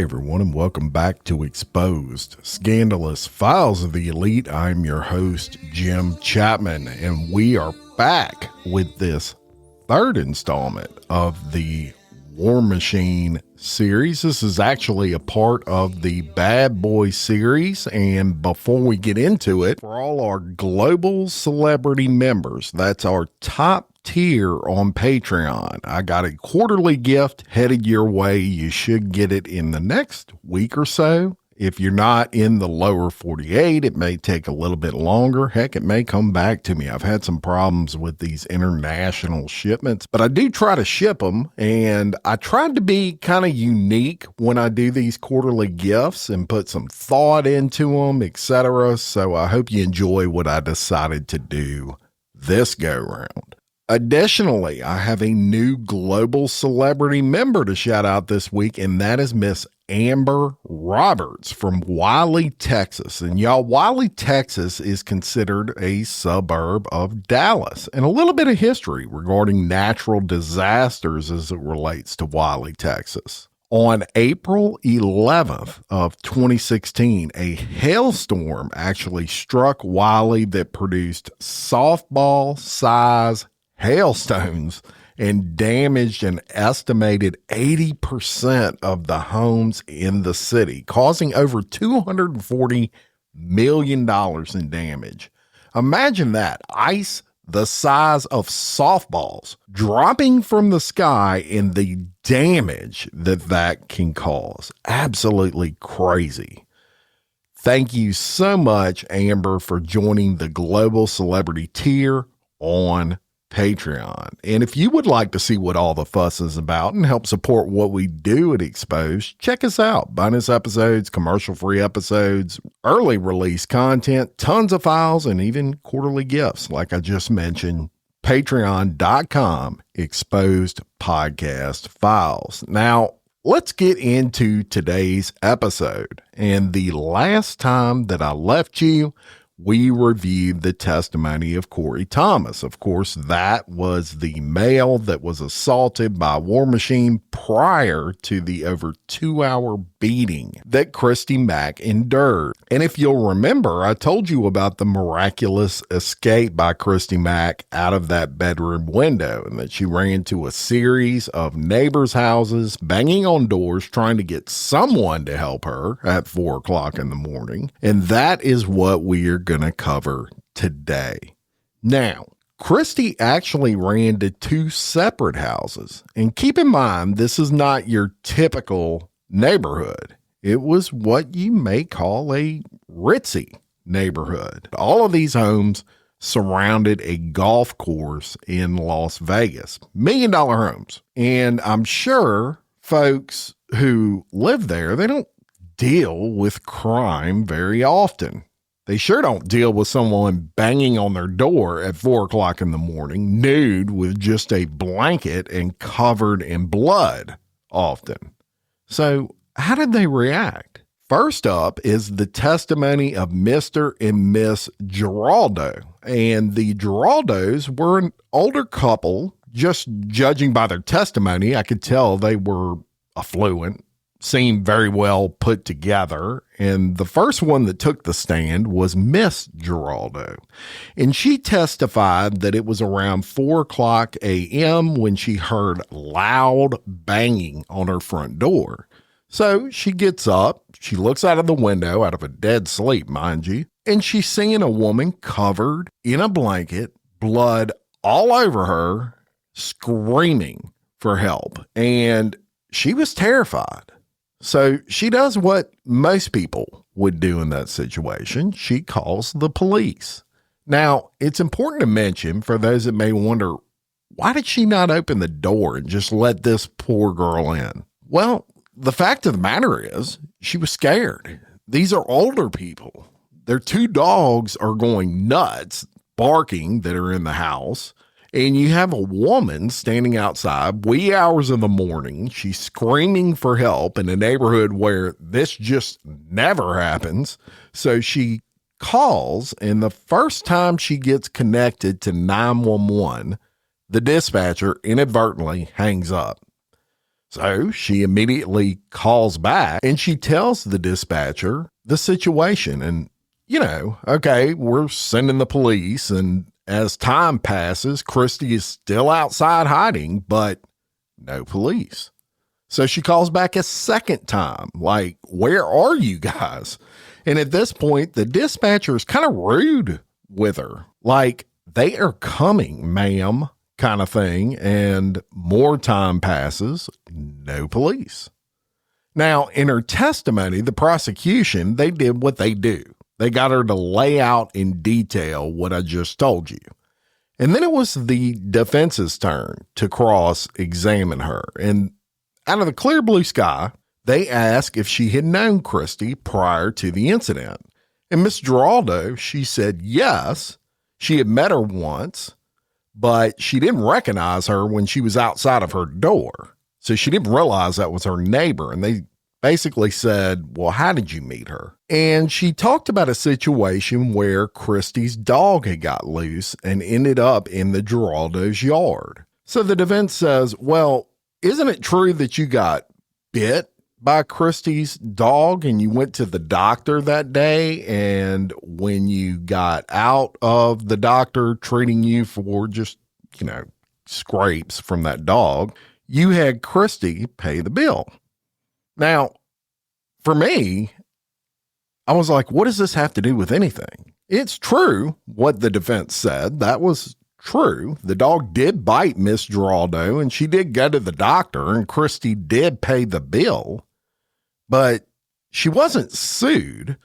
Hey everyone, and welcome back to Exposed, Scandalous Files of the Elite. I'm your host, Jim Chapman, and we are back with this third installment of the War Machine series. This is actually a part of the Bad Boy series, and before we get into it, for all our global celebrity members, that's our top tier on Patreon, I got a quarterly gift headed your way. You should get it in the next week or so. If you're not in the lower 48, it may take a little bit longer. Heck, it may come back to me. I've had some problems with these international shipments, but I do try to ship them, and I tried to be kind of unique when I do these quarterly gifts and put some thought into them, etc. So I hope you enjoy what I decided to do this go round. Additionally, I have a new global celebrity member to shout out this week, and that is Miss Amber Roberts from Wiley, Texas. And y'all, Wiley, Texas is considered a suburb of Dallas. And a little bit of history regarding natural disasters as it relates to Wiley, Texas. On April 11th of 2016, a hailstorm actually struck Wiley that produced softball-size hailstones and damaged an estimated 80% of the homes in the city, causing over $240 million in damage. Imagine that. Ice the size of softballs dropping from the sky and the damage that can cause. Absolutely crazy. Thank you so much, Amber, for joining the Global Celebrity tier on Patreon. And if you would like to see what all the fuss is about and help support what we do at Exposed, check us out. Bonus episodes, commercial-free episodes, early release content, tons of files, and even quarterly gifts, like I just mentioned. Patreon.com, Exposed Podcast Files. Now, let's get into today's episode. And the last time that I left you, we reviewed the testimony of Corey Thomas. Of course, that was the male that was assaulted by War Machine prior to the over 2-hour beating that Christy Mack endured. And if you'll remember, I told you about the miraculous escape by Christy Mack out of that bedroom window, and that she ran to a series of neighbors' houses, banging on doors, trying to get someone to help her at 4 o'clock in the morning. And that is what we are going to cover today. Now, Christy actually ran to 2 separate houses. And keep in mind, this is not your typical neighborhood. It was what you may call a ritzy neighborhood. All of these homes surrounded a golf course in Las Vegas. $1 million homes. And I'm sure folks who live there, they don't deal with crime very often. They sure don't deal with someone banging on their door at 4 o'clock in the morning, nude with just a blanket and covered in blood often. So how did they react? First up is the testimony of Mr. and Miss Geraldo. And the Geraldos were an older couple. Just judging by their testimony, I could tell they were affluent, seemed very well put together. And the first one that took the stand was Miss Geraldo. And she testified that it was around 4 o'clock a.m. when she heard loud banging on her front door. So she gets up, she looks out of the window, out of a dead sleep, mind you, and she's seeing a woman covered in a blanket, blood all over her, screaming for help. And she was terrified. So she does what most people would do in that situation. She calls the police. Now, it's important to mention, for those that may wonder, why did she not open the door and just let this poor girl in? Well, the fact of the matter is, she was scared. These are older people. Their 2 dogs are going nuts, barking, that are in the house. And you have a woman standing outside, wee hours of the morning. She's screaming for help in a neighborhood where this just never happens. So she calls, and the first time she gets connected to 911, the dispatcher inadvertently hangs up. So she immediately calls back and she tells the dispatcher the situation. And, okay, we're sending the police. And as time passes, Christy is still outside hiding, but no police. So she calls back a second time, like, where are you guys? And at this point, the dispatcher is kind of rude with her. Like, they are coming, ma'am, kind of thing. And more time passes, no police. Now, in her testimony, the prosecution, they did what they do. They got her to lay out in detail what I just told you. And then it was the defense's turn to cross-examine her. And out of the clear blue sky, they asked if she had known Christy prior to the incident. And Miss Geraldo, she said yes, she had met her once, but she didn't recognize her when she was outside of her door. So she didn't realize that was her neighbor. And they basically said, well, how did you meet her? And she talked about a situation where Christy's dog had got loose and ended up in the Geraldo's yard. So the defense says, well, isn't it true that you got bit by Christy's dog and you went to the doctor that day? And when you got out of the doctor treating you for just, scrapes from that dog, you had Christy pay the bill. Now, for me, I was like, what does this have to do with anything? It's true what the defense said. That was true. The dog did bite Miss Geraldo and she did go to the doctor and Christy did pay the bill, but she wasn't sued.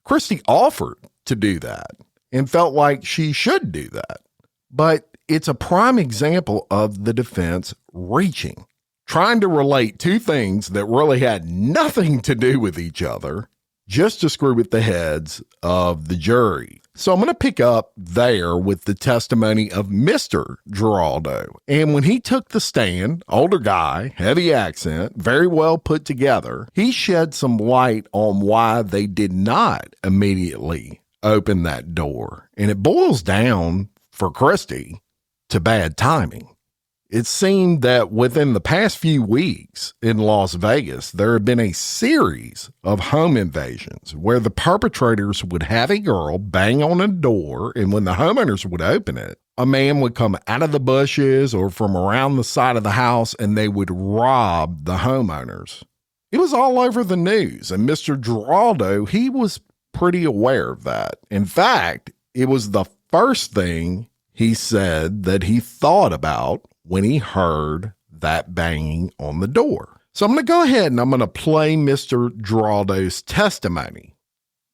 Christy offered to do that and felt like she should do that. But it's a prime example of the defense reaching, trying to relate two things that really had nothing to do with each other just to screw with the heads of the jury. So I'm going to pick up there with the testimony of Mr. Geraldo. And when he took the stand, older guy, heavy accent, very well put together, he shed some light on why they did not immediately open that door. And it boils down, for Christy, to bad timing. It seemed that within the past few weeks in Las Vegas, there had been a series of home invasions where the perpetrators would have a girl bang on a door, and when the homeowners would open it, a man would come out of the bushes or from around the side of the house and they would rob the homeowners. It was all over the news, and Mr. Geraldo, he was pretty aware of that. In fact, it was the first thing he said that he thought about when he heard that banging on the door. So I'm going to go ahead and I'm going to play Mr. Geraldo's testimony.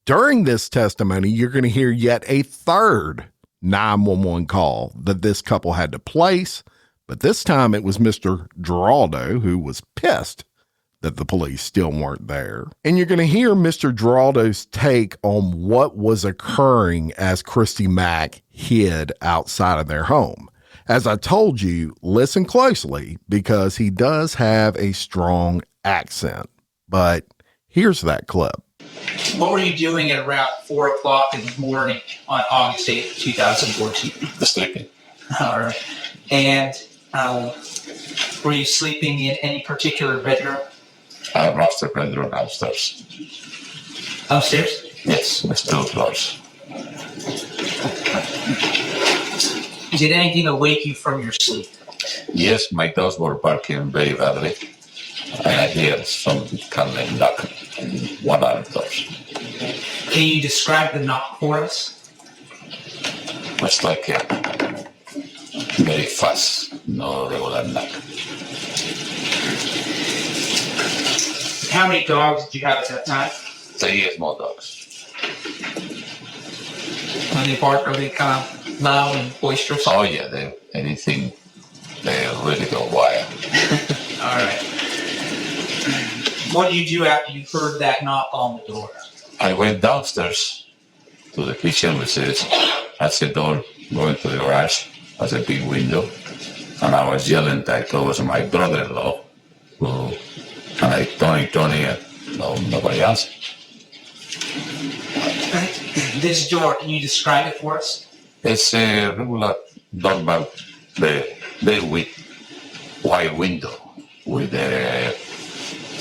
During this testimony, you're going to hear yet a third 911 call that this couple had to place, but this time it was Mr. Geraldo who was pissed that the police still weren't there. And you're going to hear Mr. Geraldo's take on what was occurring as Christy Mack hid outside of their home. As I told you, listen closely because he does have a strong accent. But here's that clip. What were you doing at around 4 o'clock in the morning on August 8th, 2014? Sleeping. All right. And were you sleeping in any particular bedroom? Master bedroom downstairs. Upstairs? Yes, with 2 floors. Did anything awake you from your sleep? Yes, my dogs were barking very badly. And I hear some kind of knock on one of the doors. Can you describe the knock for us? It's like very fast, no regular knock. How many dogs did you have at that time? 3 small dogs. When they bark, are they kind of loud and boisterous? Oh yeah, they really go wild. All right. What did you do after you heard that knock on the door? I went downstairs to the kitchen, which is that's the door going to the garage. That's a big window. And I was yelling that it was my brother-in-law who, and I Tony, and nobody else. This door, can you describe it for us? It's a regular door, but the with wide window with a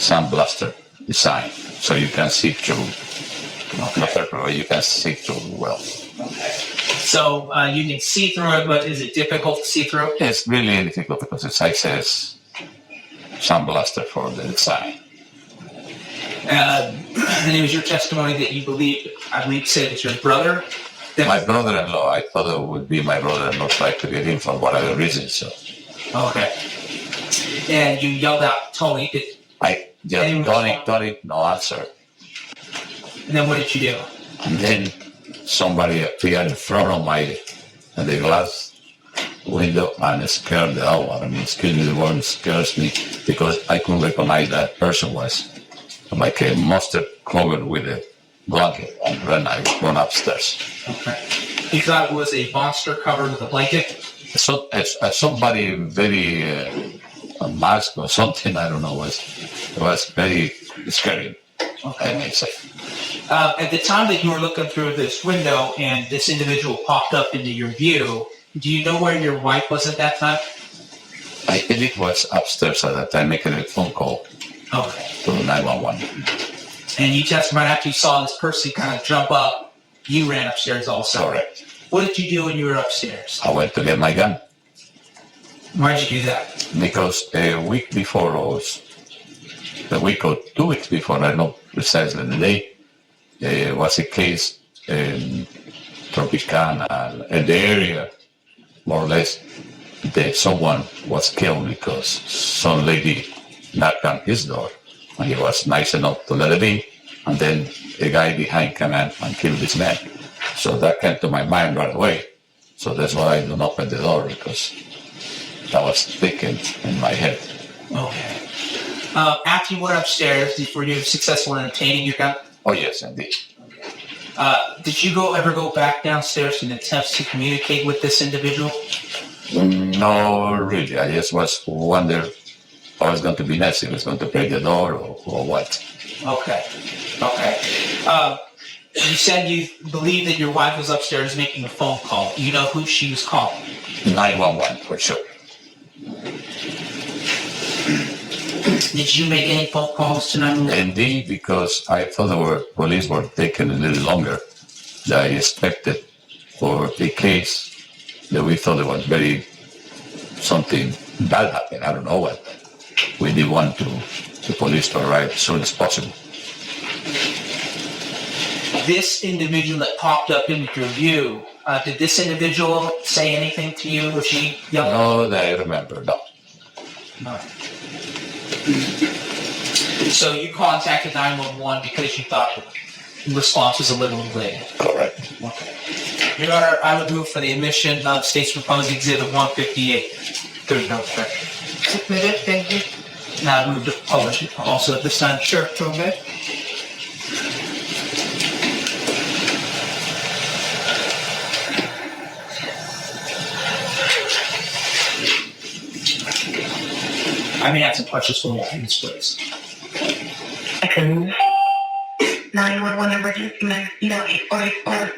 sandblaster design, so you can see through. You can see through well. Okay. So you can see through it, but is it difficult to see through? It's really difficult because it says sandblaster for the design. And it was your testimony that you believe, I believe, said it was your brother. My brother-in-law. I thought it would be my brother-in-law trying to get in for whatever reason. So. Okay. And you yelled out, Tony. I just Tony, no answer. And then what did you do? And then somebody appeared in front of the glass window and scared the hell out of me. Excuse me, the word scares me because I couldn't recognize that person was like a monster covered with a blanket, and then I went upstairs. Okay. You thought it was a monster covered with a blanket? So somebody very a mask or something, I don't know, it was very scary. Okay. I may say. At the time that you were looking through this window and this individual popped up into your view, do you know where your wife was at that time? I think it was upstairs at that time making a phone call to 911. And you testified after you saw this person kind of jump up, you ran upstairs also. Correct. What did you do when you were upstairs? I went to get my gun. Why did you do that? Because a week before, or a week or 2 weeks before, I don't know precisely the day, there was a case in Tropicana, in the area, more or less, that someone was killed because some lady knocked on his door, and he was nice enough to let it in, and then a guy behind came in and killed this man. So that came to my mind right away. So that's why I didn't open the door, because that was thinking in my head. Okay. After you went upstairs, were you successful in obtaining your gun? Oh, yes, indeed. Did you ever go back downstairs in attempts to communicate with this individual? No, really. I just was wondering what was going to be next. If it was going to break the door or what. Okay. You said you believe that your wife was upstairs making a phone call. You know who she was calling? 911, for sure. Did you make any phone calls to 911? Indeed, because I thought the police were taking a little longer than I expected for the case that we thought it was something bad happened. I don't know what. We did want the police to arrive as soon as possible. This individual that popped up into your view, did this individual say anything to you? Was she young? No, that I remember, no. No. So you contacted 911 because you thought the response was a little delayed. Correct. Okay. Your Honor, I would move for the admission of State's Proposed Exhibit 158. There's no objection. Submitted, thank you. Now I move to publish it also at this time. Sure, go ahead. I may have some questions for you, please. 911 emergency, no, 844.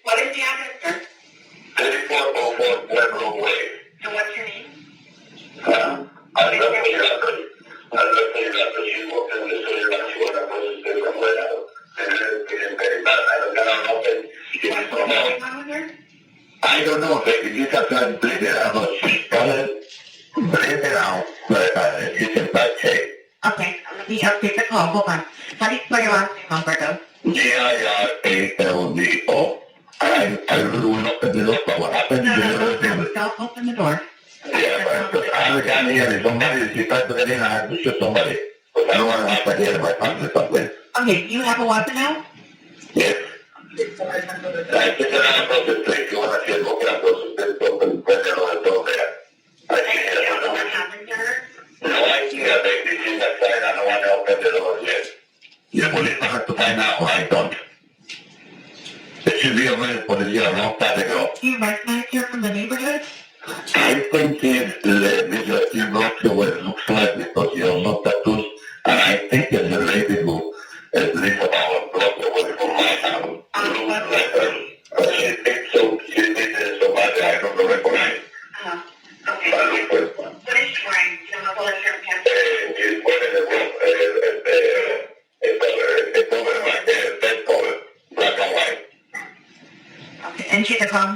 What is the address, sir? 3404 Weber Way. And what's your name? I'd love to hear that. You walked in the city last year, I was there from where I was. I don't know, baby. You have to bleed it out. Bleed it out. But it's in bad shape. Okay, let me update the call. Hold on. How do you spell your last name, Alberto? Giraldo. I really want to open the door, but what happened? Don't open the door. Yeah, but I was down here, somebody, if you tried to get in, I had to shoot somebody. But I don't want to have to get in my pants or something. Okay, you have a weapon now? Yes. I think I'm supposed to take you when I said, look, I'm supposed to put something better on the door there. I can't. What happened to her? No idea, baby. She's not saying I don't want to open the door yet. Yeah, well, if I have to find out, I don't. There should be a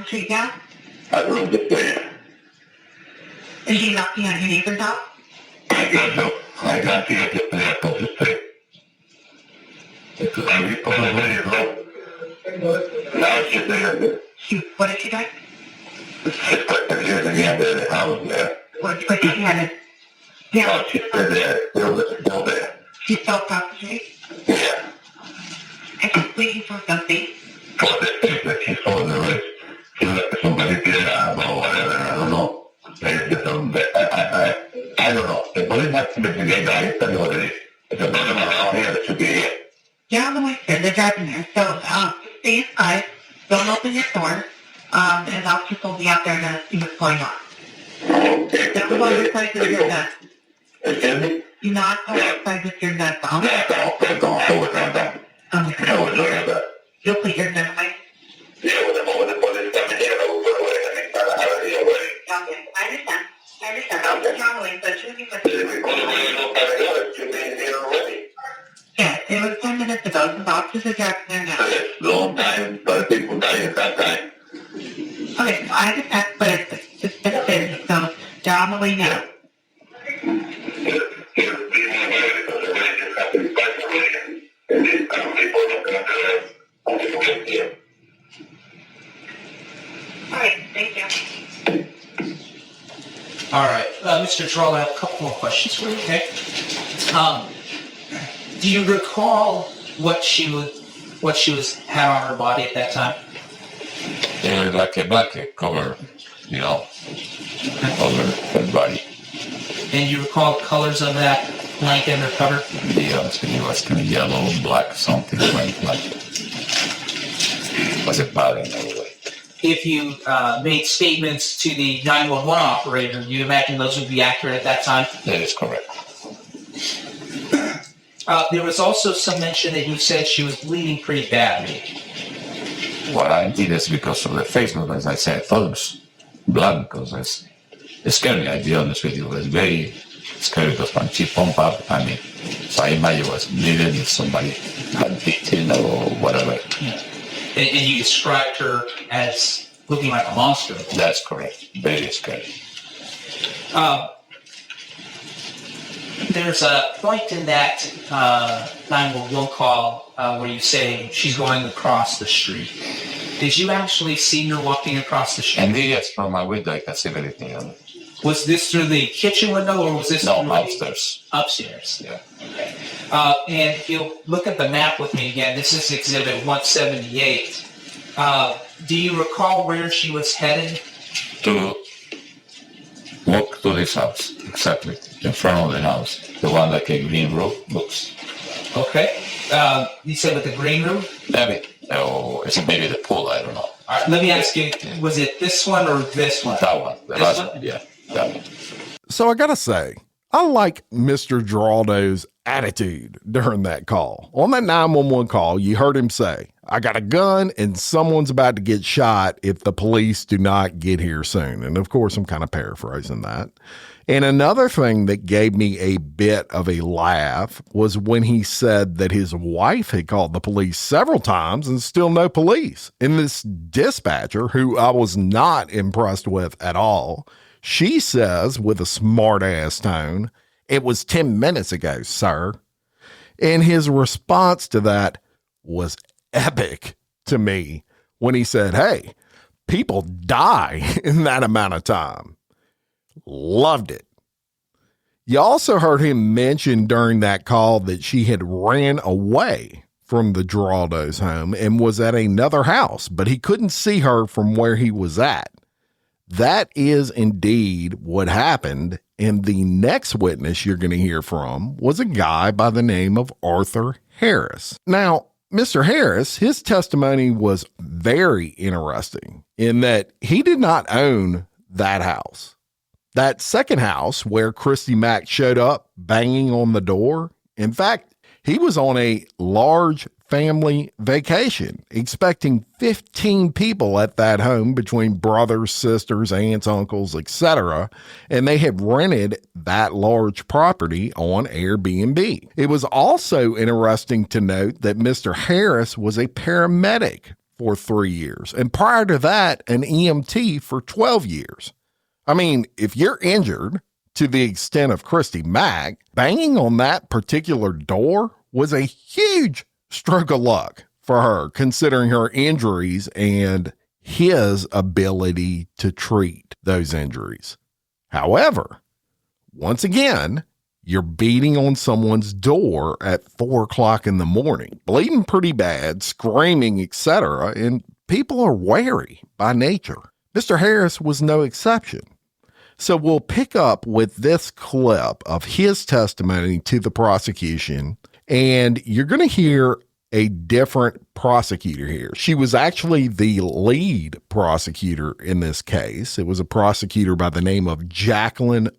street now? I don't get there. Is he knocking on your neighbor's house? I got to get there across the street. Because I read on the radio. Now she's there. Shoot, what did she do? She's put the years again there, the house there. What did she have? Yeah, Now she's still there. Still there. she's still across the street? Yeah. And she's waiting for something. For the things that she saw in the race. She let somebody get an eyeball or whatever. I don't know. I don't know. The police have to be the guy. It's the notary. It's a building around here that should be here. Yeah, the way they're driving there. So, stay inside. Don't open your door. And officers will be out there to see what's going on. Okay. Don't go outside with your gun. Excuse me? Do not go outside with your gun. Yeah, don't go with that. I was looking at that. You'll put your gun away. Yeah, with the moment the police come in here, I will put away. I mean, I have it here already. Okay, I understand. I'm just traveling, but you can Yeah, it was 10 minutes ago. The boxes are driving there now. Long time, but people die at that time. Okay, I understand, but it's been busy, so they're on the way now. Alright, thank you. All right, Mr. Geraldo, I have a couple more questions for you. Okay. Do you recall what she had on her body at that time? It was like a blanket cover, over her body. And you recall the colors of that blanket or cover? Yeah, it was kind of yellow, black, something like it was a pattern anyway. If you made statements to the 911 operator, do you imagine those would be accurate at that time? That is correct. There was also some mention that you said she was bleeding pretty badly. What I did is because of the face, but as I said, I thought it was blood because it scared me. I'll be honest with you. It was very scary because when she pumped up, so I imagine it was bleeding if somebody had beaten or whatever. Yeah. And you described her as looking like a monster. That's correct. Very scary. There's a point in that 911 call where you say she's going across the street. Did you actually see her walking across the street? And yes, from my window, I can see everything on it. Was this through the kitchen window or was this No, through upstairs. Upstairs. Yeah. Okay. And if you look at the map with me again, this is Exhibit 178. Do you recall where she was headed? To walk to this house, exactly, in front of the house. The one like a green roof looks. Okay. You said with the green roof? Maybe. Or is it maybe the pool? I don't know. All right, let me ask you, was it this one or this one? That one. The This last one? Yeah, that one. So I got to say, I like Mr. Geraldo's attitude during that call. On that 911 call, you heard him say, I got a gun and someone's about to get shot if the police do not get here soon. And of course, I'm kind of paraphrasing that. And another thing that gave me a bit of a laugh was when he said that his wife had called the police several times and still no police. And this dispatcher, who I was not impressed with at all, she says with a smart ass tone, it was 10 minutes ago, sir. And his response to that was epic to me when he said, hey, people die in that amount of time. Loved it. You also heard him mention during that call that she had ran away from the Geraldo's home and was at another house, but he couldn't see her from where he was at. That is indeed what happened. And the next witness you're going to hear from was a guy by the name of Arthur Harris. Now, Mr. Harris, his testimony was very interesting in that he did not own that house. That second house where Christy Mack showed up banging on the door. In fact, he was on a large family vacation, expecting 15 people at that home between brothers, sisters, aunts, uncles, etc. And they had rented that large property on Airbnb. It was also interesting to note that Mr. Harris was a paramedic for 3 years. And prior to that, an EMT for 12 years. I mean, if you're injured to the extent of Christy Mack, banging on that particular door was a huge stroke of luck for her, considering her injuries and his ability to treat those injuries. However, once again, you're beating on someone's door at 4 o'clock in the morning, bleeding pretty bad, screaming, etc., and people are wary by nature. Mr. Harris was no exception. So we'll pick up with this clip of his testimony to the prosecution, and you're going to hear a different prosecutor here. She was actually the lead prosecutor in this case. It was a prosecutor by the name of Jacqueline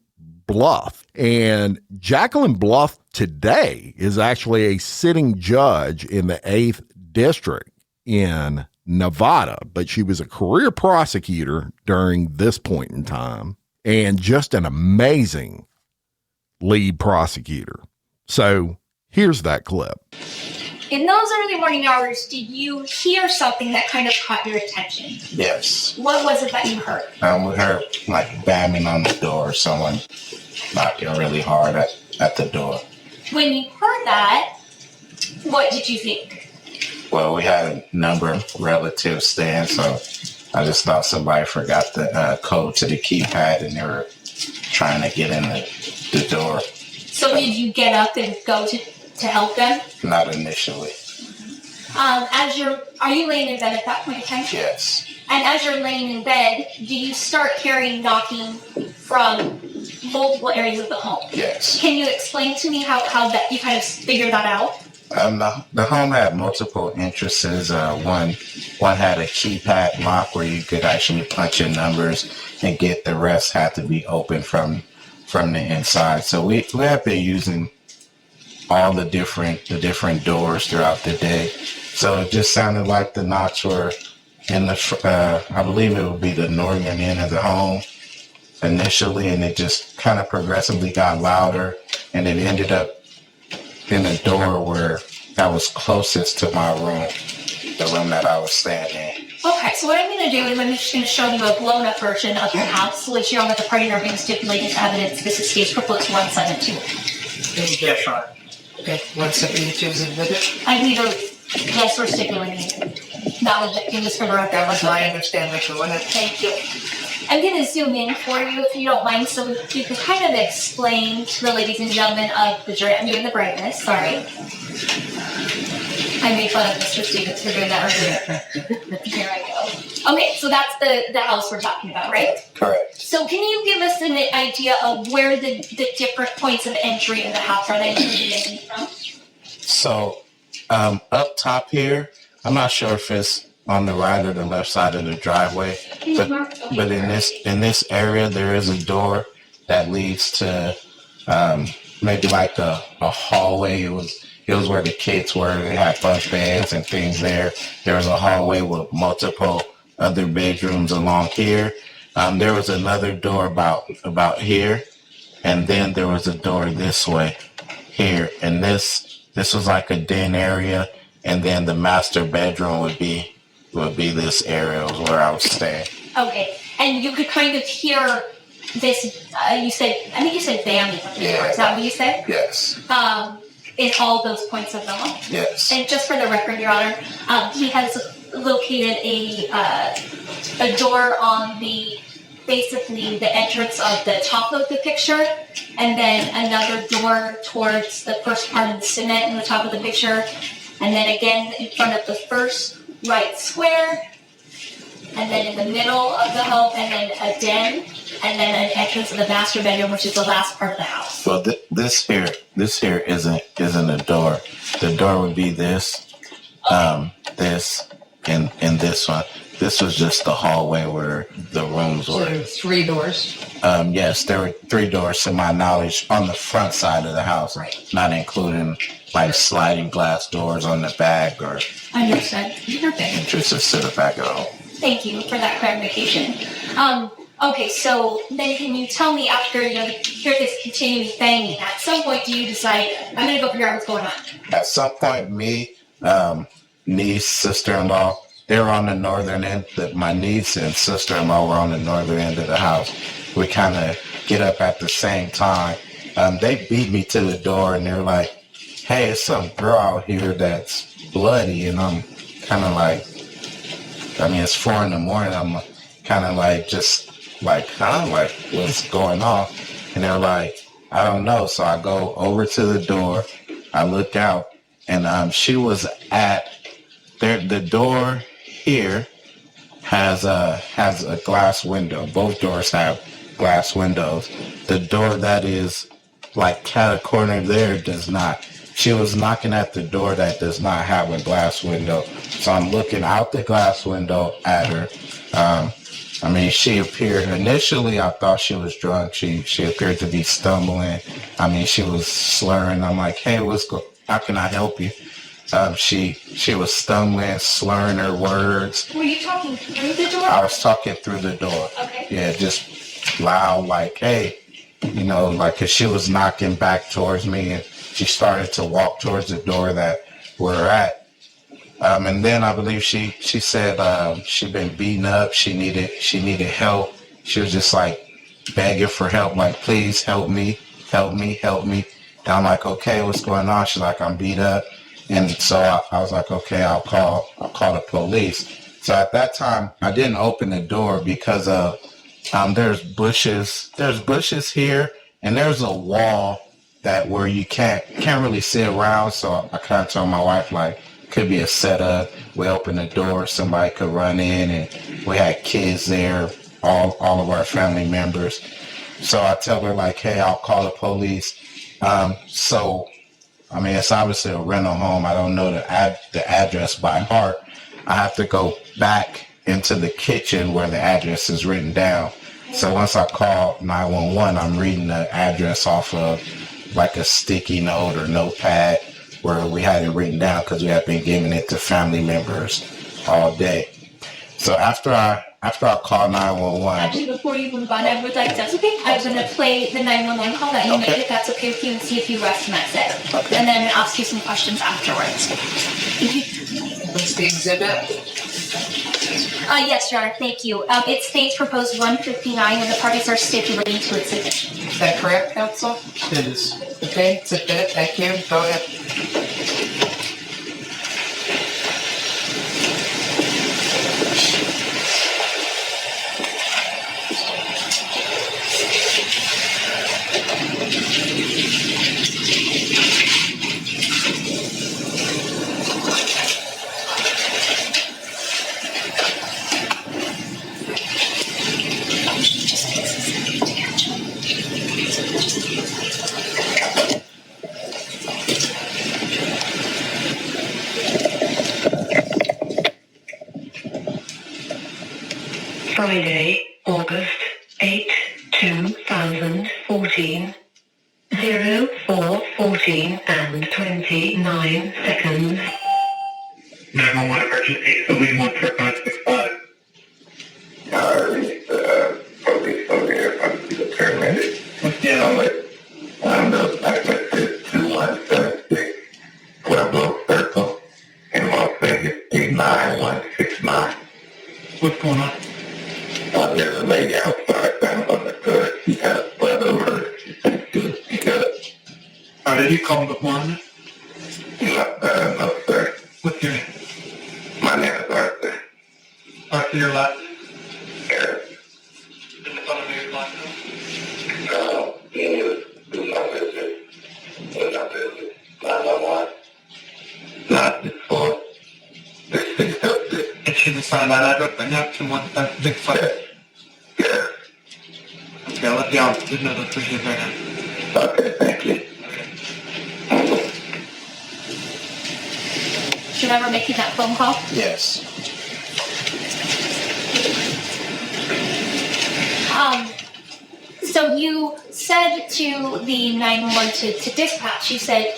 Bluff. And Jacqueline Bluff today is actually a sitting judge in the 8th District in Nevada, but she was a career prosecutor during this point in time and just an amazing lead prosecutor. So here's that clip. In those early morning hours, did you hear something that kind of caught your attention? Yes. What was it that you heard? We heard like banging on the door, someone knocking really hard at the door. When you heard that, what did you think? Well, we had a number of relatives staying, so I just thought somebody forgot the code to the keypad and they were trying to get in the door. So did you get up and go to help them? Not initially. Are you laying in bed at that point in time? Yes. And as you're laying in bed, do you start hearing knocking from multiple areas of the home? Yes. Can you explain to me how that you kind of figured that out? The home had multiple entrances. One had a keypad lock where you could actually punch in numbers and get. The rest had to be open from the inside. So we have been using all the different doors throughout the day. So it just sounded like the knocks were in the, I believe it would be the northern end of the home initially, and it just kind of progressively got louder, and it ended up in the door where that was closest to my room, the room that I was staying in. Okay, so what I'm going to do is I'm just going to show you a blown-up version of the house, which you don't have the party are being stipulated as evidence. This is case report 172. Yes, Sean. Okay, 172 is admitted. I believe yes, we're stipulating it. That was it. Just for the record. I understand, Mr. Winnet. Thank you. I'm going to zoom in for you, if you don't mind, so you can kind of explain to the ladies and gentlemen of the jury. I'm doing the brightness, sorry. I made fun of Mr. Stevens for doing that earlier. Here I go. Okay, so that's the house we're talking about, right? Correct. So can you give us an idea of where the different points of entry in the house are that you're getting from? So up top here, I'm not sure if it's on the right or the left side of the driveway, but in this area there is a door that leads to maybe like a hallway. It was where the kids were. They had bunk beds and things there. There was a hallway with multiple other bedrooms along here. There was another door about here, and then there was a door this way here, and this was like a den area, and then the master bedroom would be this area where I was staying. Okay, and you could kind of hear this. I think you said banging. Yeah. Is that what you said? Yes. In all those points of the home. Yes. And just for the record, Your Honor, he has located a door on basically the entrance of the top of the picture, and then another door towards the first part of the cement in the top of the picture, and then again in front of the first right square, and then in the middle of the home, and then a den, and then an entrance of the master bedroom, which is the last part of the house. Well, this here isn't a door. The door would be this, this, and this one. This was just the hallway where the rooms were. So there were 3 doors? Yes, there were 3 doors to my knowledge on the front side of the house, not including like sliding glass doors on the back or Understood. Okay. entrances to the back of the home. Thank you for that clarification. Okay, so then can you tell me after you hear this continuing banging, at some point do you decide, I'm going to go figure out what's going on? At some point, me, niece, sister-in-law, they were on the northern end. My niece and sister-in-law were on the northern end of the house. We kind of get up at the same time. They beat me to the door, and they're like, "Hey, it's some girl out here that's bloody," and I'm kind of like, it's 4 a.m. I'm kind of like, just like, like, what's going on? And they're like, I don't know. So I go over to the door, I look out, and she was at there. The door here has a glass window. Both doors have glass windows. The door that is like cat a corner there does not. She was knocking at the door that does not have a glass window. So I'm looking out the glass window at her. She appeared, initially I thought she was drunk. She appeared to be stumbling. She was slurring. I'm like, "Hey, how can I help you?" She was stumbling, slurring her words. Were you talking through the door? I was talking through the door. Okay. Yeah, just loud, like, "Hey," like, 'cause she was knocking back towards me, and she started to walk towards the door that we're at. And then I believe she said she'd been beaten up. She needed help. She was just like begging for help, like, "Please help me, help me, help me." And I'm like, "Okay, what's going on?" She's like, "I'm beat up." And so I was like, "Okay, I'll call the police." So at that time, I didn't open the door because there's bushes here, and there's a wall that where you can't really sit around. So I kind of told my wife, like, could be a setup. We open the door, somebody could run in, and we had kids there, all of our family members. So I tell her, like, "Hey, I'll call the police." It's obviously a rental home. I don't know the address by heart. I have to go back into the kitchen where the address is written down. So once I call 911, I'm reading the address off of like a sticky note or notepad where we had it written down because we had been giving it to family members all day. So after I call 911. Actually, before you move on, I would like to. I'm going to play the 911 call that you made, if that's okay with you, and see if you recognize it. Okay. And then ask you some questions afterwards. What's the exhibit? Yes, Your Honor, thank you. It states proposed 159, and the parties are stipulating to its admission. Is that correct, counsel? It is. Okay, submit. Thank you. Go ahead. Friday, August 8, 2014, 04:14 and 29 seconds. 911 emergency, so we want for 565. Police over here, I'm the paramedic. I'm the access 2176, Pueblo Circle, in Las Vegas, 89169. What's going on? There's a lady outside found on the hood. She has blood over her. She said she got it. Did you call me before on this? No, sir. What's your name? My name is Arthur. Arthur, your last name? Harris. And the phone number your last name? He was not visit. 911. Not before. 6606. And she was signed that address and you have to want that big fight. Yes. Okay, I'll let the officers know that's what you're right now. Okay, thank you. Should I ever making that phone call? Yes. So you said to the 911 to dispatch, you said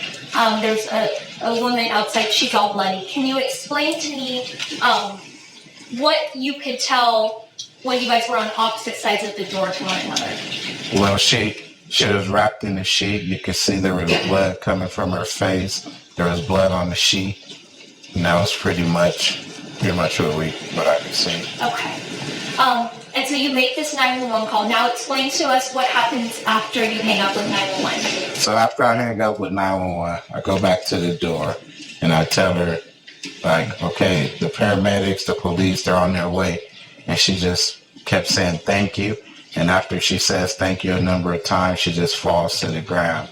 there's a woman outside, she's all bloody. Can you explain to me what you could tell when you guys were on opposite sides of the door to one another? Well, she was wrapped in a sheet. You could see there was blood coming from her face. There was blood on the sheet. And that was pretty much pretty much what I could see. Okay. And so you make this 911 call. Now explain to us what happens after you hang up with 911. So after I hang up with 911, I go back to the door and I tell her, like, okay, the paramedics, the police, they're on their way. And she just kept saying thank you. And after she says thank you a number of times, she just falls to the ground.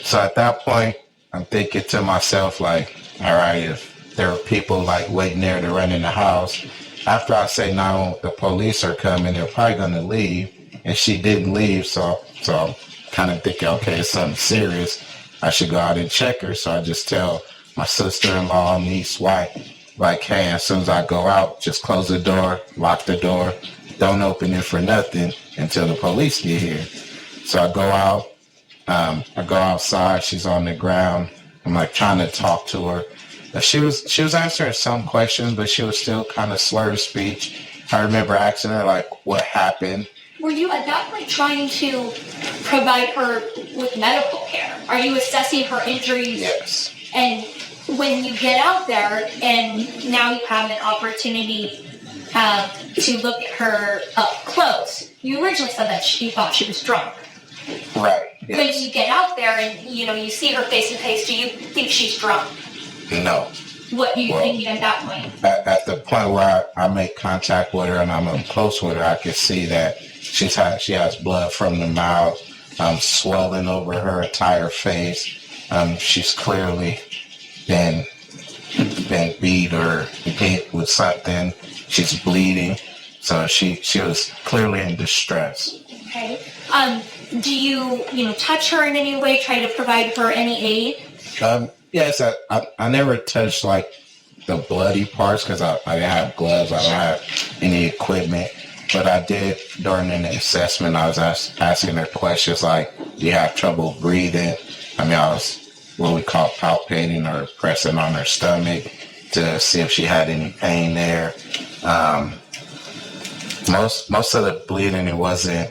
So at that point, I'm thinking to myself, like, all right, if there are people like waiting there to run in the house, after I say now the police are coming, they're probably going to leave. And she didn't leave. So I'm kind of thinking, okay, it's something serious. I should go out and check her. So I just tell my sister-in-law, niece, wife, like, hey, as soon as I go out, just close the door, lock the door, don't open it for nothing until the police get here. So I go out, I go outside, she's on the ground. I'm like trying to talk to her. She was answering some questions, but she was still kind of slurred speech. I remember asking her, like, what happened? Were you at that point trying to provide her with medical care? Are you assessing her injuries? Yes. And when you get out there and now you have an opportunity to look at her up close, you originally said that you thought she was drunk. Right. Yes. When you get out there and, you see her face to face, do you think she's drunk? No. What are you thinking at that point? At the point where I make contact with her and I'm up close with her, I can see that she has blood from the mouth, swelling over her entire face. She's clearly been beat or hit with something. She's bleeding, so she was clearly in distress. Okay. Do you touch her in any way? Try to provide her any aid? Yes, I never touched like the bloody parts because I didn't have gloves. I don't have any equipment. But I did during an assessment. I was asking her questions like, "Do you have trouble breathing?" I was what we call palpating or pressing on her stomach to see if she had any pain there. Most of the bleeding, it wasn't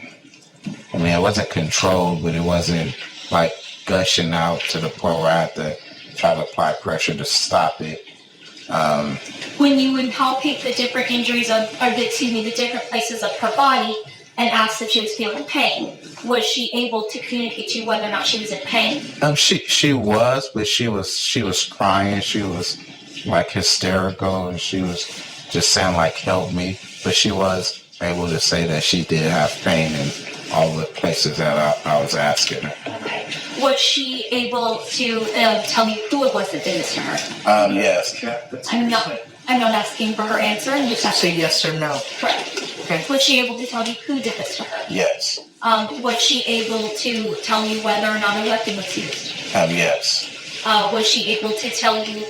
controlled, but it wasn't like gushing out to the point where I had to try to apply pressure to stop it. When you would palpate the different injuries the different places of her body and asked if she was feeling pain, was she able to communicate to you whether or not she was in pain? She was, but she was crying. She was like hysterical, and she was just saying like, "Help me!" But she was able to say that she did have pain in all the places that I was asking her. Okay. Was she able to tell you who it was that did this to her? Yes. I'm not asking for her answer. I'm just asking. Say yes or no. Correct. Okay. Was she able to tell you who did this to her? Yes. Was she able to tell you whether or not a weapon was used? Yes. Was she able to tell you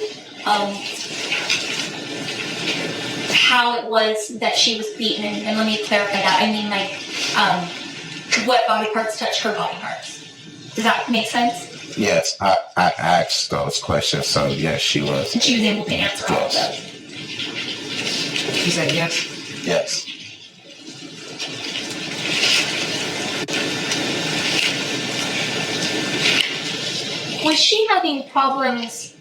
how it was that she was beaten? And let me clarify that. I mean, what body parts touched her body parts? Does that make sense? Yes, I asked those questions, so yes, she was. She was able to answer all of them. She said yes. Yes. Was she having problems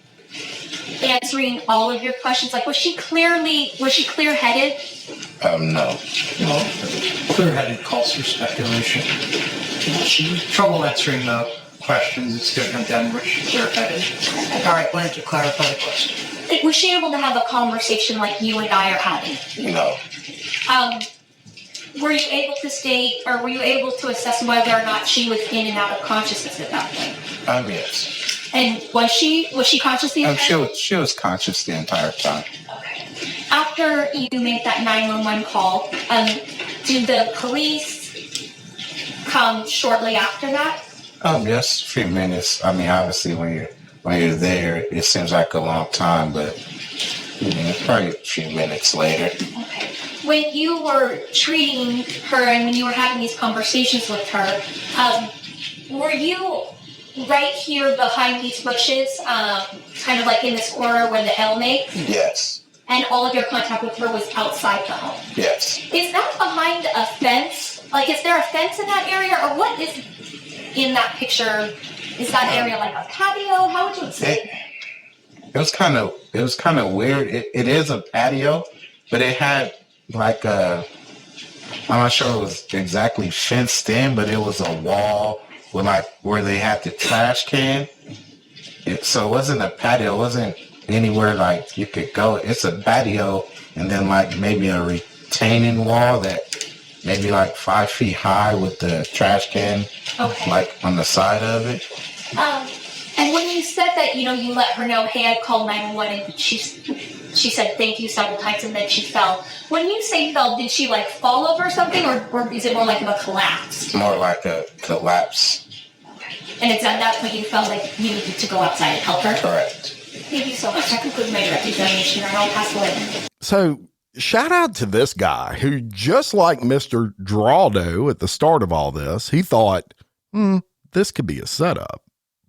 answering all of your questions? Like, was she clear-headed? No. Well, clear-headed calls for speculation. She had trouble answering the questions. It's different than was she clear-headed. All right, why don't you clarify the question? Was she able to have a conversation like you and I are having? No. Were you able to state, or were you able to assess whether or not she was in and out of consciousness at that point? Yes. And was she conscious the entire time? She was conscious the entire time. Okay. After you made that 911 call, did the police come shortly after that? Yes, a few minutes. I mean, obviously, when you're there, it seems like a long time, but probably a few minutes later. Okay. When you were treating her and when you were having these conversations with her, were you right here behind these bushes, kind of like in this corner where the L makes? Yes. And all of your contact with her was outside the home? Yes. Is that behind a fence? Like, is there a fence in that area, or what is in that picture? Is that area like a patio? How would you explain? it was kind of weird. It is a patio, but it had like I'm not sure it was exactly fenced in, but it was a wall with like where they had the trash can. So it wasn't a patio. It wasn't anywhere like you could go. It's a patio, and then like maybe a retaining wall that maybe like 5 feet high with the trash can like on the side of it. And when you said that, you let her know, hey, I called 911, and she said thank you several times, and then she fell. When you say fell, did she like fall over something, or is it more like a collapse? More like a collapse. And it's at that point you felt like you needed to go outside and help her? Correct. Thank you so much. That concludes my direct examination, and I'll pass away. So shout out to this guy who, just like Mr. Geraldo at the start of all this, he thought, this could be a setup.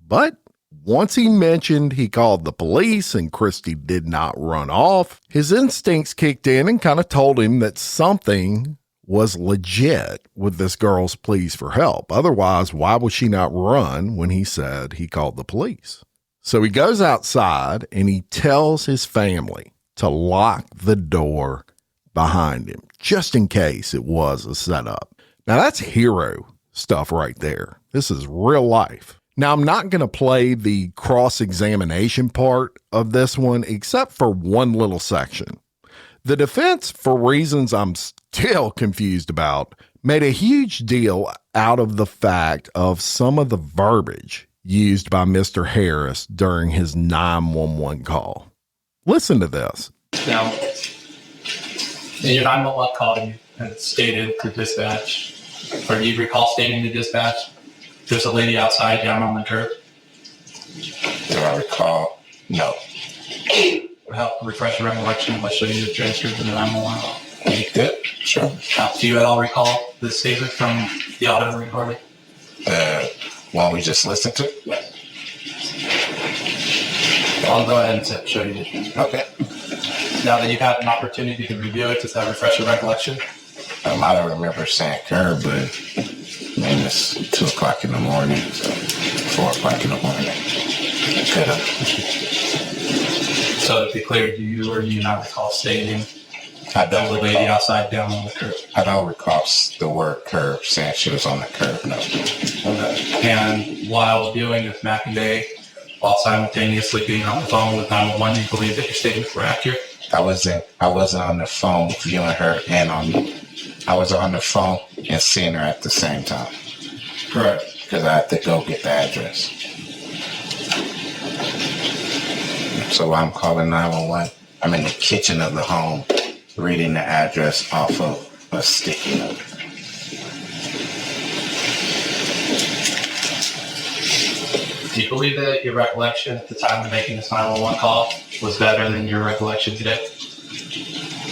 But once he mentioned he called the police and Christy did not run off, his instincts kicked in and kind of told him that something was legit with this girl's pleas for help. Otherwise, why would she not run when he said he called the police? So he goes outside and he tells his family to lock the door behind him, just in case it was a setup. Now that's hero stuff right there. This is real life. Now, I'm not going to play the cross-examination part of this one, except for one little section. The defense, for reasons I'm still confused about, made a huge deal out of the fact of some of the verbiage used by Mr. Harris during his 911 call. Listen to this. Now, in your 911 call, you had stated to dispatch, or you recall stating to dispatch, there's a lady outside down on the curb? Do I recall? No. Would help refresh your recollection. Let's show you the transcript of the 911 call. You good? Sure. Do you at all recall the statement from the audio recording? One we just listened to? Yes. I'll go ahead and show you the transcript. Okay. Now that you've had an opportunity to review it, does that refresh your recollection? I don't remember saying curb, but it's 2 o'clock in the morning, so 4 o'clock in the morning. Could have. So to be clear, do you or do you not recall stating I don't the lady outside down on the curb? I don't recall the word curb saying she was on the curb, no. Okay. And while dealing with McInday, while simultaneously being on the phone with 911, you believe that your statements were accurate? I wasn't on the phone viewing her I was on the phone and seeing her at the same time. Correct. Because I had to go get the address. So while I'm calling 911, I'm in the kitchen of the home reading the address off of a sticky note. Do you believe that your recollection at the time of making this 911 call was better than your recollection today?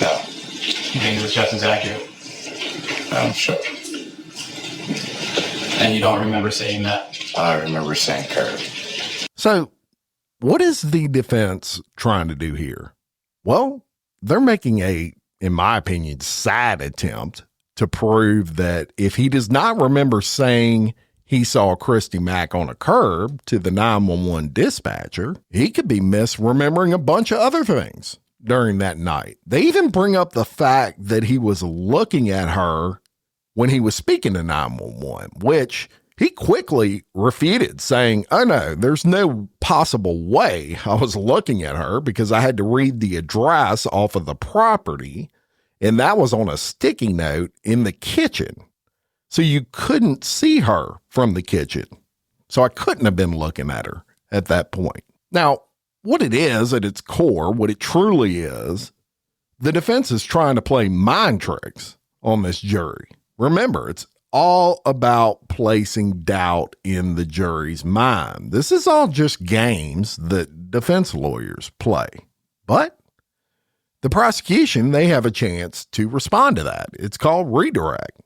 No. You think it was just as accurate? I'm sure. And you don't remember saying that? I remember saying curb. So what is the defense trying to do here? Well, they're making in my opinion, sad attempt to prove that if he does not remember saying he saw Christy Mack on a curb to the 911 dispatcher, he could be misremembering a bunch of other things during that night. They even bring up the fact that he was looking at her when he was speaking to 911, which he quickly refuted, saying, oh no, there's no possible way I was looking at her because I had to read the address off of the property, and that was on a sticky note in the kitchen. So you couldn't see her from the kitchen. So I couldn't have been looking at her at that point. Now, what it is at its core, what it truly is, the defense is trying to play mind tricks on this jury. Remember, it's all about placing doubt in the jury's mind. This is all just games that defense lawyers play. But the prosecution, they have a chance to respond to that. It's called redirect.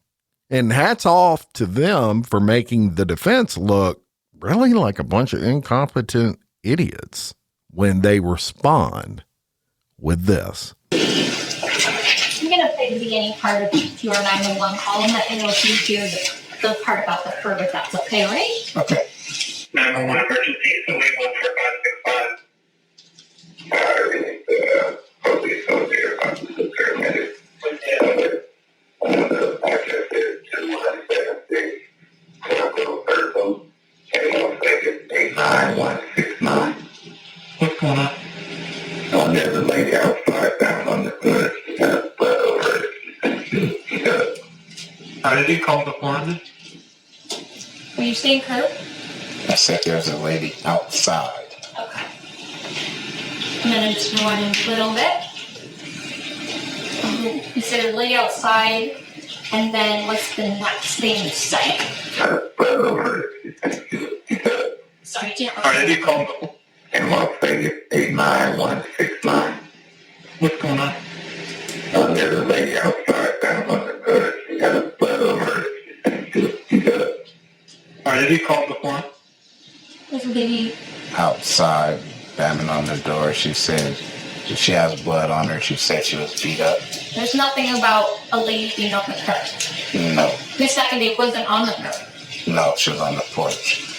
And hats off to them for making the defense look really like a bunch of incompetent idiots when they respond with this. I'm going to play the beginning part of your 911 call and let you know if you hear the part about the curb, if that's okay, right? Okay. 911 emergency, so we want for 565. you called the foreman? Were you saying curb? I said there's a lady outside. Okay. I'm gonna just rewind a little bit. You said a lady outside, and then what's the next thing you say? Sorry, I can't All right, did you call the In Las Vegas, 89169. What's going on? There's a lady outside down on the door. She got a blood over. She got a All right, did you call the foreman? There's a lady. Outside, banging on the door. She said she has blood on her. She said she was beat up. There's nothing about a lady being on the curb. No, Miss McIntyre wasn't on the curb. no, she was on the porch.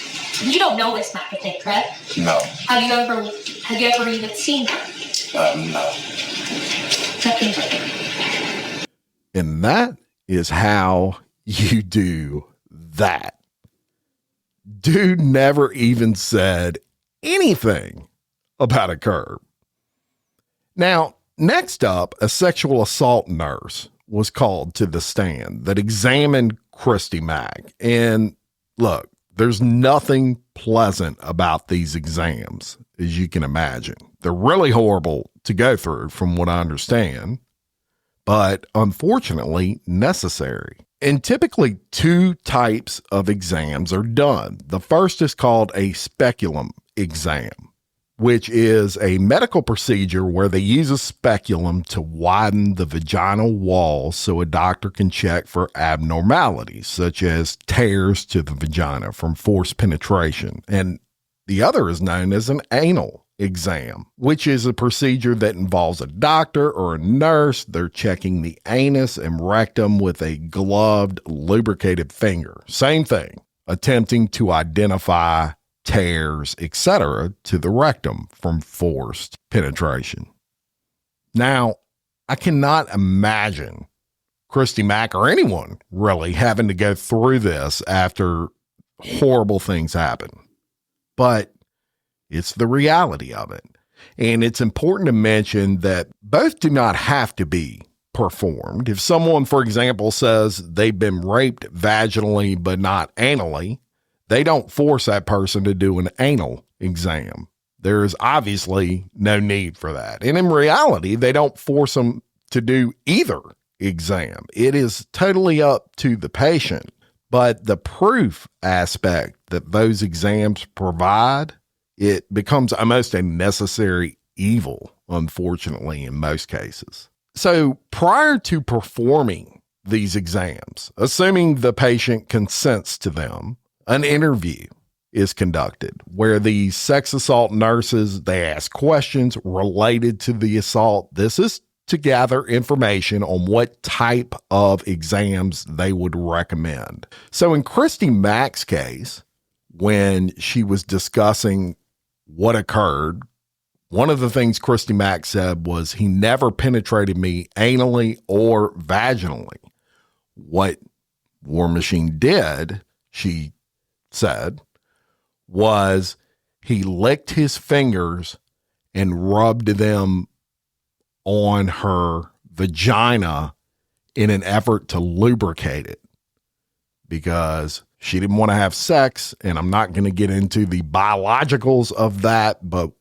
You don't know Miss McIntyre, correct? No, Have you ever even seen her? no. Nothing's like it. And that is how you do that. Dude never even said anything about a curb. Now, next up, a sexual assault nurse was called to the stand that examined Christy Mack. And look, there's nothing pleasant about these exams, as you can imagine. They're really horrible to go through, from what I understand, but unfortunately necessary. And typically 2 types of exams are done. The first is called a speculum exam, which is a medical procedure where they use a speculum to widen the vaginal wall so a doctor can check for abnormalities, such as tears to the vagina from forced penetration. And the other is known as an anal exam, which is a procedure that involves a doctor or a nurse. They're checking the anus and rectum with a gloved, lubricated finger. Same thing, attempting to identify tears, etc., to the rectum from forced penetration. Now, I cannot imagine Christy Mack or anyone really having to go through this after horrible things happen. But it's the reality of it. And it's important to mention that both do not have to be performed. If someone, for example, says they've been raped vaginally but not anally, they don't force that person to do an anal exam. There is obviously no need for that. And in reality, they don't force them to do either exam. It is totally up to the patient. But the proof aspect that those exams provide, it becomes almost a necessary evil, unfortunately, in most cases. So prior to performing these exams, assuming the patient consents to them, an interview is conducted where the sex assault nurses, they ask questions related to the assault. This is to gather information on what type of exams they would recommend. So in Christy Mack's case, when she was discussing what occurred, one of the things Christy Mack said was, he never penetrated me anally or vaginally. What War Machine did, she said, was he licked his fingers and rubbed them on her vagina in an effort to lubricate it, because she didn't want to have sex. And I'm not going to get into the biologicals of that, but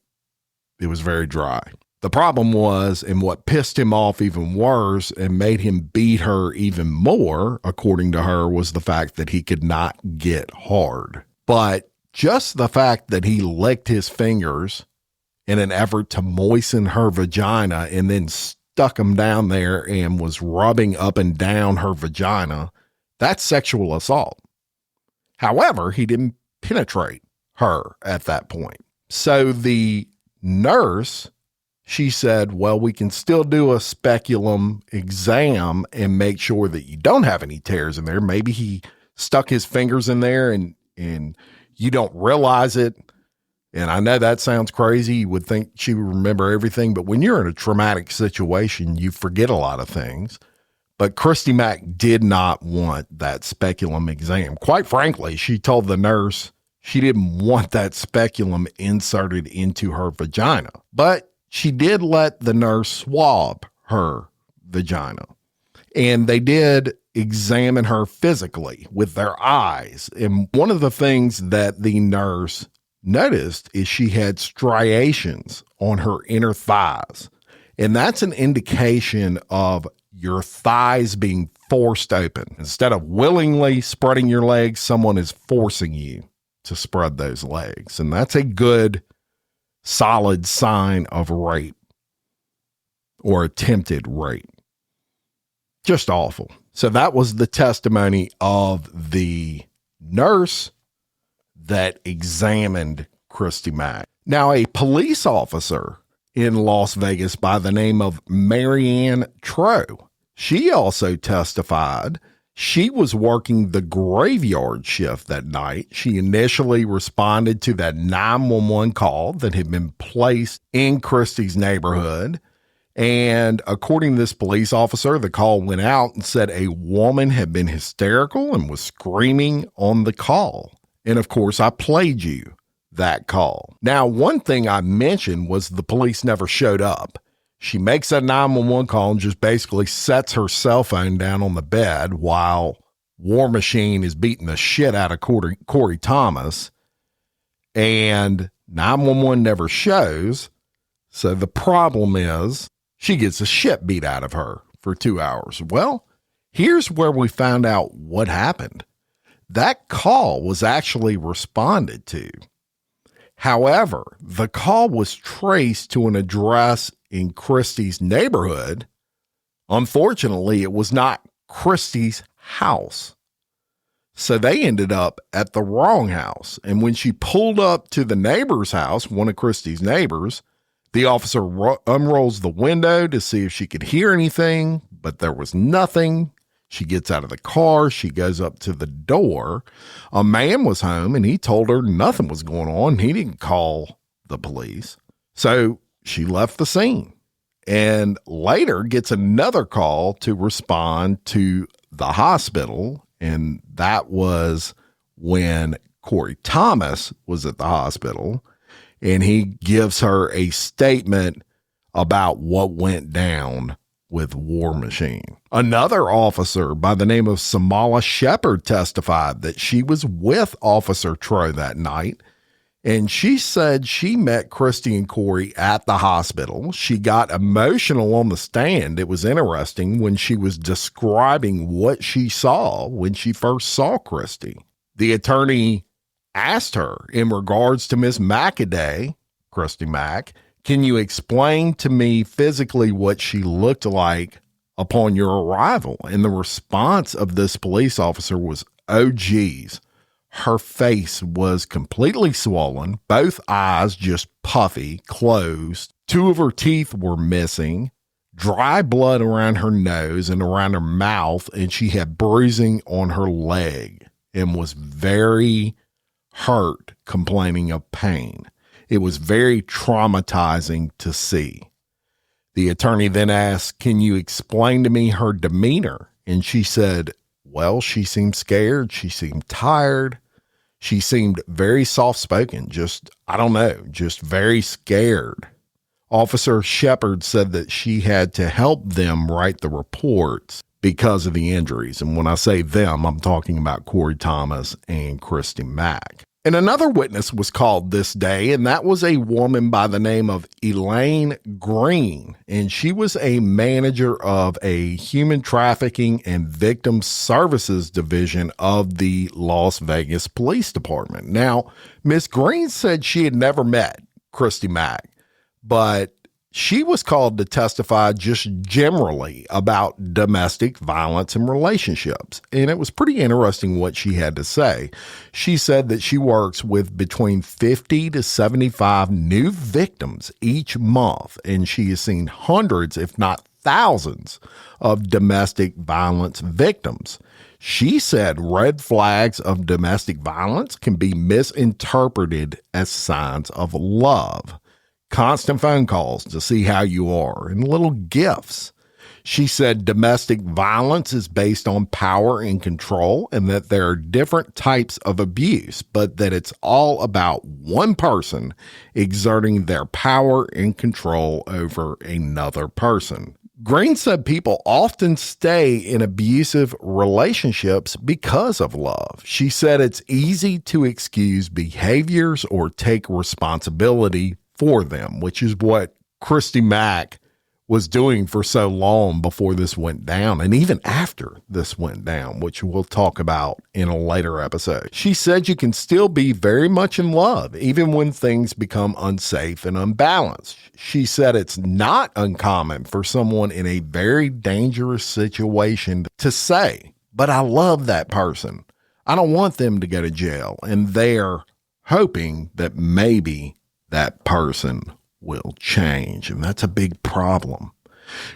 it was very dry. The problem was, and what pissed him off even worse and made him beat her even more, according to her, was the fact that he could not get hard. But just the fact that he licked his fingers in an effort to moisten her vagina and then stuck them down there and was rubbing up and down her vagina, that's sexual assault. However, he didn't penetrate her at that point. So the nurse, she said, well, we can still do a speculum exam and make sure that you don't have any tears in there. Maybe he stuck his fingers in there and you don't realize it. And I know that sounds crazy. You would think she would remember everything, but when you're in a traumatic situation, you forget a lot of things. But Christy Mack did not want that speculum exam. Quite frankly, she told the nurse she didn't want that speculum inserted into her vagina. But she did let the nurse swab her vagina. And they did examine her physically with their eyes. And one of the things that the nurse noticed is she had striations on her inner thighs. And that's an indication of your thighs being forced open. Instead of willingly spreading your legs, someone is forcing you to spread those legs. And that's a good, solid sign of rape or attempted rape. Just awful. So that was the testimony of the nurse that examined Christy Mack. Now, a police officer in Las Vegas by the name of Marianne Troe, she also testified. She was working the graveyard shift that night. She initially responded to that 911 call that had been placed in Christy's neighborhood. And according to this police officer, the call went out and said a woman had been hysterical and was screaming on the call. And of course, I played you that call. Now, one thing I mentioned was the police never showed up. She makes that 911 call and just basically sets her cell phone down on the bed while War Machine is beating the shit out of Corey Thomas. And 911 never shows. So the problem is she gets the shit beat out of her for 2 hours. Well, here's where we found out what happened. That call was actually responded to. However, the call was traced to an address in Christy's neighborhood. Unfortunately, it was not Christy's house. So they ended up at the wrong house. And when she pulled up to the neighbor's house, one of Christy's neighbors, the officer unrolls the window to see if she could hear anything, but there was nothing. She gets out of the car. She goes up to the door. A man was home and he told her nothing was going on. He didn't call the police. So she left the scene and later gets another call to respond to the hospital. And that was when Corey Thomas was at the hospital. And he gives her a statement about what went down with War Machine. Another officer by the name of Samala Shepard testified that she was with Officer Troe that night. And she said she met Christy and Corey at the hospital. She got emotional on the stand. It was interesting when she was describing what she saw when she first saw Christy. The attorney asked her in regards to Miss Mackaday, Christy Mack, can you explain to me physically what she looked like upon your arrival? And the response of this police officer was, oh, geez. Her face was completely swollen, both eyes just puffy, closed. 2 of her teeth were missing, dry blood around her nose and around her mouth, and she had bruising on her leg and was very hurt, complaining of pain. It was very traumatizing to see. The attorney then asked, can you explain to me her demeanor? And she said, well, she seemed scared. She seemed tired. She seemed very soft-spoken, just very scared. Officer Shepard said that she had to help them write the reports because of the injuries. And when I say them, I'm talking about Corey Thomas and Christy Mack. And another witness was called this day, and that was a woman by the name of Elaine Green. And she was a manager of a human trafficking and victim services division of the Las Vegas Police Department. Now, Miss Green said she had never met Christy Mack, but she was called to testify just generally about domestic violence and relationships. And it was pretty interesting what she had to say. She said that she works with between 50 to 75 new victims each month, and she has seen hundreds, if not thousands, of domestic violence victims. She said red flags of domestic violence can be misinterpreted as signs of love. Constant phone calls to see how you are, and little gifts. She said domestic violence is based on power and control, and that there are different types of abuse, but that it's all about one person exerting their power and control over another person. Green said people often stay in abusive relationships because of love. She said it's easy to excuse behaviors or take responsibility for them, which is what Christy Mack was doing for so long before this went down, and even after this went down, which we'll talk about in a later episode. She said you can still be very much in love, even when things become unsafe and unbalanced. She said it's not uncommon for someone in a very dangerous situation to say, but I love that person. I don't want them to go to jail. And they're hoping that maybe that person will change. And that's a big problem.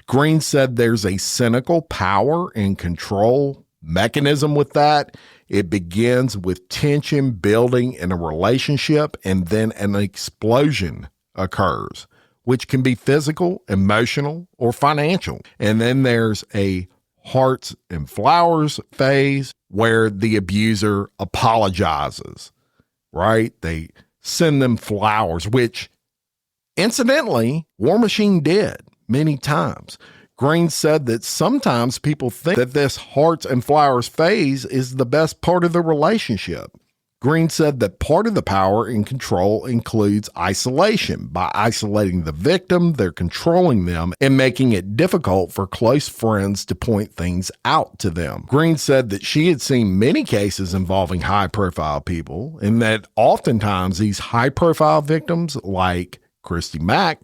Green said there's a cynical power and control mechanism with that. It begins with tension building in a relationship, and then an explosion occurs, which can be physical, emotional, or financial. And then there's a hearts and flowers phase where the abuser apologizes, right? They send them flowers, which incidentally, War Machine did many times. Green said that sometimes people think that this hearts and flowers phase is the best part of the relationship. Green said that part of the power and control includes isolation. By isolating the victim, they're controlling them and making it difficult for close friends to point things out to them. Green said that she had seen many cases involving high-profile people, and that oftentimes these high-profile victims, like Christy Mack,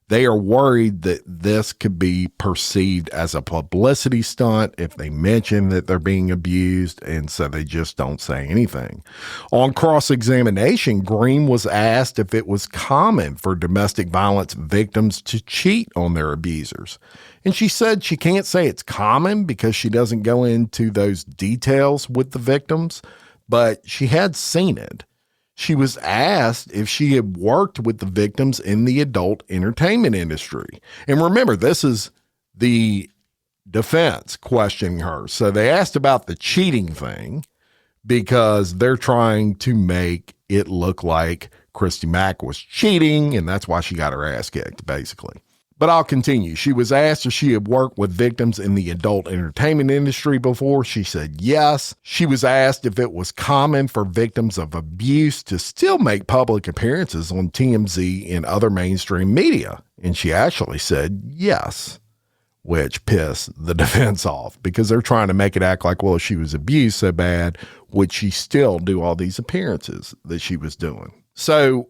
they are worried that this could be perceived as a publicity stunt if they mention that they're being abused, and so they just don't say anything. On cross-examination, Green was asked if it was common for domestic violence victims to cheat on their abusers. And she said she can't say it's common because she doesn't go into those details with the victims, but she had seen it. She was asked if she had worked with the victims in the adult entertainment industry. And remember, this is the defense questioning her. So they asked about the cheating thing because they're trying to make it look like Christy Mack was cheating, and that's why she got her ass kicked, basically. But I'll continue. She was asked if she had worked with victims in the adult entertainment industry before. She said yes. She was asked if it was common for victims of abuse to still make public appearances on TMZ and other mainstream media. And she actually said yes, which pissed the defense off because they're trying to make it act like, well, if she was abused so bad, would she still do all these appearances that she was doing? So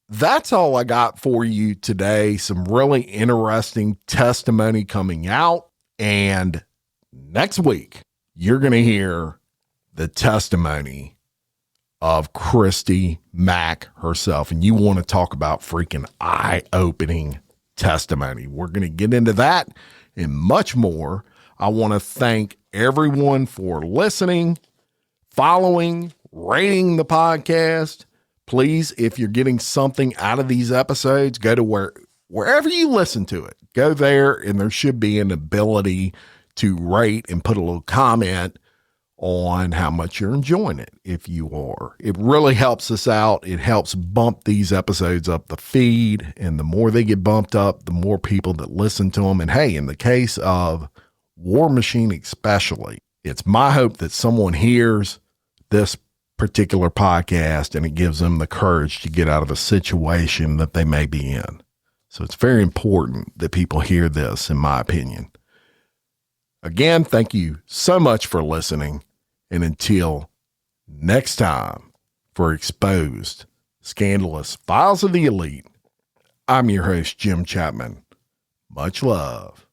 that's all I got for you today. Some really interesting testimony coming out. And next week, you're going to hear the testimony of Christy Mack herself. And you want to talk about freaking eye-opening testimony. We're going to get into that and much more. I want to thank everyone for listening, following, rating the podcast. Please, if you're getting something out of these episodes, go to wherever you listen to it. Go there, and there should be an ability to rate and put a little comment on how much you're enjoying it, if you are. It really helps us out. It helps bump these episodes up the feed, and the more they get bumped up, the more people that listen to them. And hey, in the case of War Machine especially, it's my hope that someone hears this particular podcast and it gives them the courage to get out of a situation that they may be in. So it's very important that people hear this, in my opinion. Again, thank you so much for listening. And until next time, for Exposed, Scandalous Files of the Elite, I'm your host, Jim Chapman. Much love.